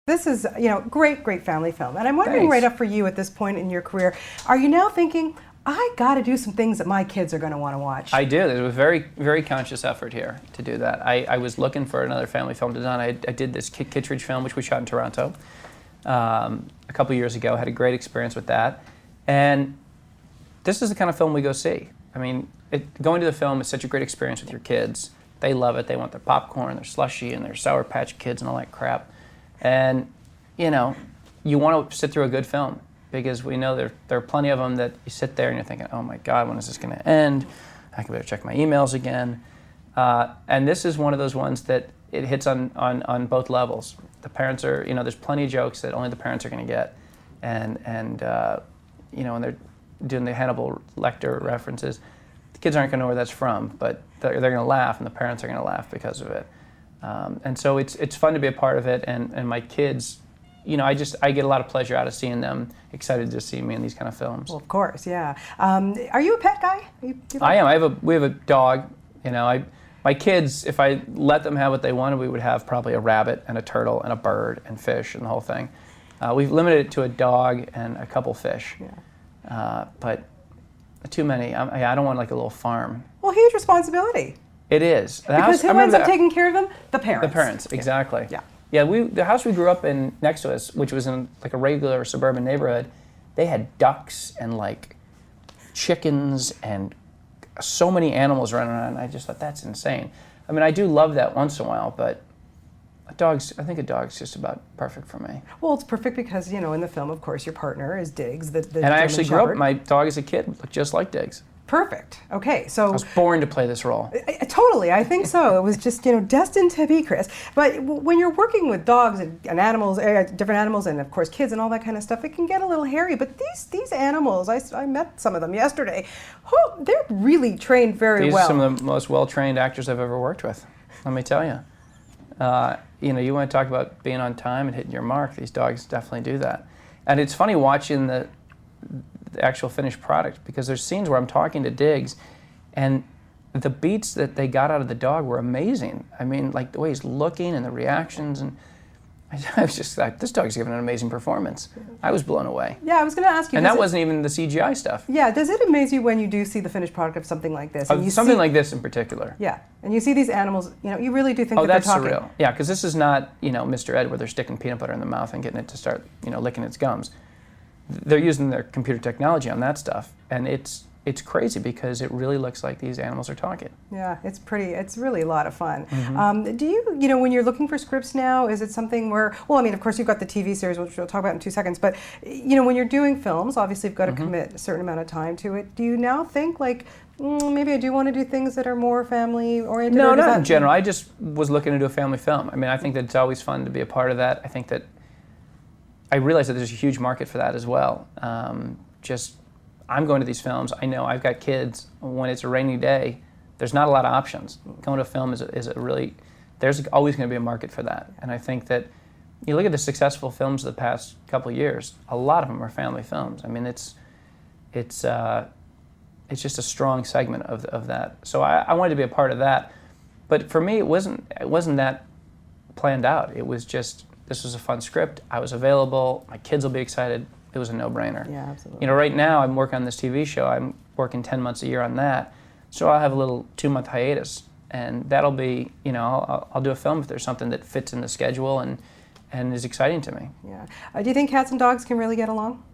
This is, great family film. And I'm wondering Thanks. right up for you at this point in your career, are you now thinking, I got to do some things that my kids are going to want to watch? I do. There's a very, very conscious effort here to do that. I was looking for another family film to done. I did this Kittredge film, which we shot in Toronto a couple years ago. Had a great experience with that. And this is the kind of film we go see. I mean, going to the film is such a great experience with your kids. They love it. They want their popcorn, their slushie, and their Sour Patch Kids and all that crap. And, you want to sit through a good film because we know there are plenty of them that you sit there and you're thinking, oh my God, when is this going to end? I better check my emails again. And this is one of those ones that it hits on both levels. The parents are, there's plenty of jokes that only the parents are going to get. And when they're doing the Hannibal Lecter references, the kids aren't going to know where that's from, but they're going to laugh and the parents are going to laugh because of it. And so it's fun to be a part of it, and my kids, I get a lot of pleasure out of seeing them excited to see me in these kind of films. Well, of course, yeah. Are you a pet guy? I am. We have a dog. My kids, if I let them have what they wanted, we would have probably a rabbit and a turtle and a bird and fish and the whole thing. We've limited it to a dog and a couple fish. Yeah. But too many. I don't want like a little farm. Well, huge responsibility. It is. Because who ends up taking care of them? The parents. The parents, exactly. Yeah. Yeah, the house we grew up in next to us, which was in like a regular suburban neighborhood, they had ducks and like chickens and so many animals running around. And I just thought, that's insane. I mean, I do love that once in a while, but I think a dog's just about perfect for me. Well, it's perfect because, in the film, of course, your partner is Diggs, the And I actually grew up, shepherd. my dog as a kid looked just like Diggs. Perfect. Okay, so... I was born to play this role. Totally, I think so. It was just, destined to be, Chris. But when you're working with dogs and animals, different animals, and of course kids and all that kind of stuff, it can get a little hairy. But these animals, I met some of them yesterday. Oh, they're really trained very well. These are some of the most well-trained actors I've ever worked with, let me tell you. You want to talk about being on time and hitting your mark. These dogs definitely do that. And it's funny watching the actual finished product because there's scenes where I'm talking to Diggs and the beats that they got out of the dog were amazing. I mean, like the way he's looking and the reactions, and I was just like, this dog's giving an amazing performance. I was blown away. Yeah, I was going to ask you. And that wasn't even the CGI stuff. Yeah, does it amaze you when you do see the finished product of something like this? And something like this in particular. Yeah, and you see these animals, you really do think that that's they're talking. Surreal. Yeah, because this is not, Mr. Ed where they're sticking peanut butter in the mouth and getting it to start, licking its gums. They're using their computer technology on that stuff, and it's crazy because it really looks like these animals are talking. Yeah, it's really a lot of fun. Mm-hmm. Do you, when you're looking for scripts now, is it something where, well, I mean, of course you've got the TV series, which we'll talk about in 2 seconds, but, when you're doing films, obviously you've got to commit a certain amount of time to it. Do you now think, like, maybe I do want to do things that are more family-oriented? No, not in general. I just was looking to do a family film. I mean, I think that it's always fun to be a part of that. I think that I realize that there's a huge market for that as well. I'm going to these films. I know I've got kids. When it's a rainy day, there's not a lot of options. Going to a film is a really, there's always going to be a market for that. And I think that you look at the successful films of the past couple of years, a lot of them are family films. I mean, it's just a strong segment of that. So I wanted to be a part of that. But for me, it wasn't that planned out. It was just, this was a fun script. I was available. My kids will be excited. It was a no-brainer. Yeah, absolutely. Right now I'm working on this TV show. I'm working 10 months a year on that. So I'll have a little 2-month hiatus. And that'll be, I'll do a film if there's something that fits in the schedule and is exciting to me. Yeah. Do you think cats and dogs can really get along?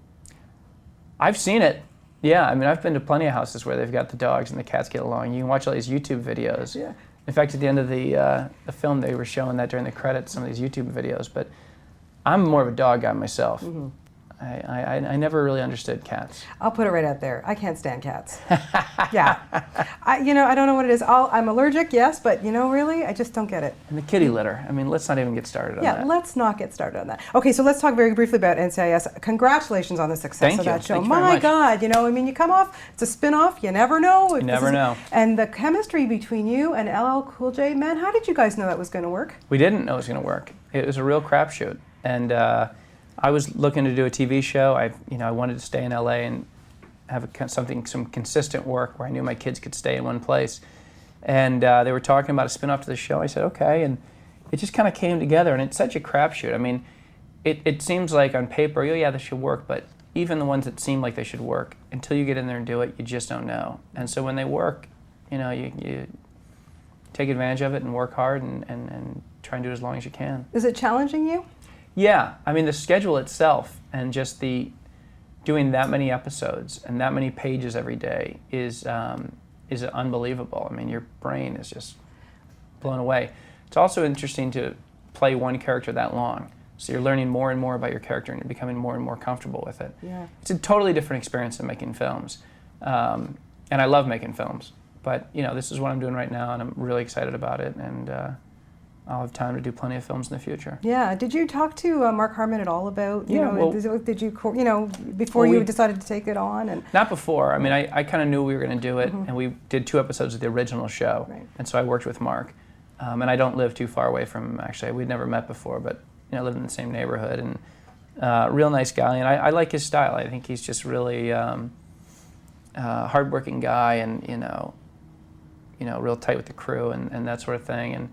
I've seen it. Yeah, I mean, I've been to plenty of houses where they've got the dogs and the cats get along. You can watch all these YouTube videos. Yeah. In fact, at the end of the film, they were showing that during the credits, some of these YouTube videos. But I'm more of a dog guy myself. Mm-hmm. I never really understood cats. I'll put it right out there. I can't stand cats. Yeah. I don't know what it is. I'm allergic, yes, but really, I just don't get it. And the kitty litter. I mean, let's not even get started on that. Yeah, let's not get started on that. Okay, so let's talk very briefly about NCIS. Congratulations on the success of that show. Thank you very My much. God, you come off, it's a spin-off, you never know. You never know. And the chemistry between you and LL Cool J, man, how did you guys know that was going to work? We didn't know it was going to work. It was a real crapshoot. And I was looking to do a TV show. I wanted to stay in LA and have some consistent work where I knew my kids could stay in one place. And they were talking about a spin-off to the show. I said, okay, and it just kind of came together, and it's such a crapshoot. I mean, it seems like on paper, oh yeah, this should work, but even the ones that seem like they should work, until you get in there and do it, you just don't know. And so when they work, you take advantage of it and work hard and try and do it as long as you can. Is it challenging you? Yeah, I mean the schedule itself and just doing that many episodes and that many pages every day is unbelievable. I mean your brain is just blown away. It's also interesting to play one character that long. So you're learning more and more about your character and you're becoming more and more comfortable with it. Yeah. It's a totally different experience than making films. And I love making films. But this is what I'm doing right now and I'm really excited about it. And I'll have time to do plenty of films in the future. Yeah. Did you talk to Mark Harmon at all about, did you, before you decided to take it on? And not before. I mean, I kind of knew we were going to do it. And we did 2 episodes of the original show. Right. And so I worked with Mark. And I don't live too far away from him, actually. We'd never met before, but lived in the same neighborhood, and real nice guy, and I like his style. I think he's just really hardworking guy, and real tight with the crew and that sort of thing. And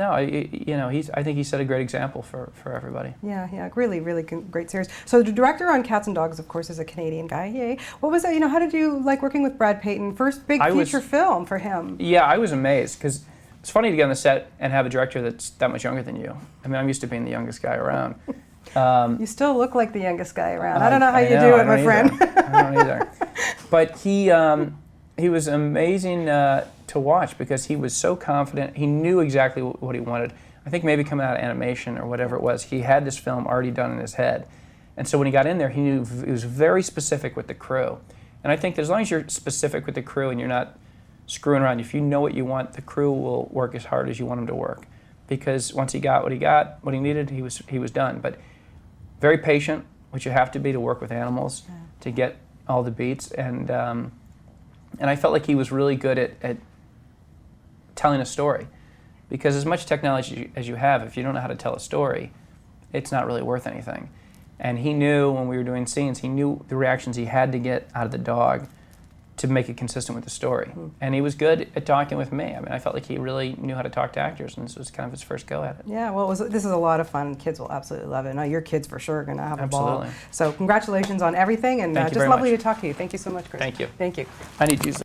I think he set a great example for everybody. Yeah, really, really great series. So the director on Cats and Dogs, of course, is a Canadian guy. Yay! What was that? How did you like working with Brad Payton? First big feature film for him. Yeah, I was amazed because it's funny to get on the set and have a director that's that much younger than you. I mean, I'm used to being the youngest guy around. You still look like the youngest guy around. I don't know how you do it, my friend. I don't either. But he was amazing to watch because he was so confident. He knew exactly what he wanted. I think maybe coming out of animation or whatever it was, he had this film already done in his head. And so when he got in there, he knew he was very specific with the crew. And I think that as long as you're specific with the crew and you're not screwing around, if you know what you want, the crew will work as hard as you want them to work. Because once he got what he needed, he was done. But very patient, which you have to be to work with animals, to get all the beats. And I felt like he was really good at telling a story. Because as much technology as you have, if you don't know how to tell a story, it's not really worth anything. And he knew when we were doing scenes, he knew the reactions he had to get out of the dog to make it consistent with the story. And he was good at talking with me. I mean, I felt like he really knew how to talk to actors, and this was kind of his first go at it. Yeah, well, this is a lot of fun. Kids will absolutely love it. Now, your kids for sure are going to have a ball. Absolutely. So congratulations on everything, and just lovely to talk to you. Thank you so much, Chris. Thank you. Thank you. I need to use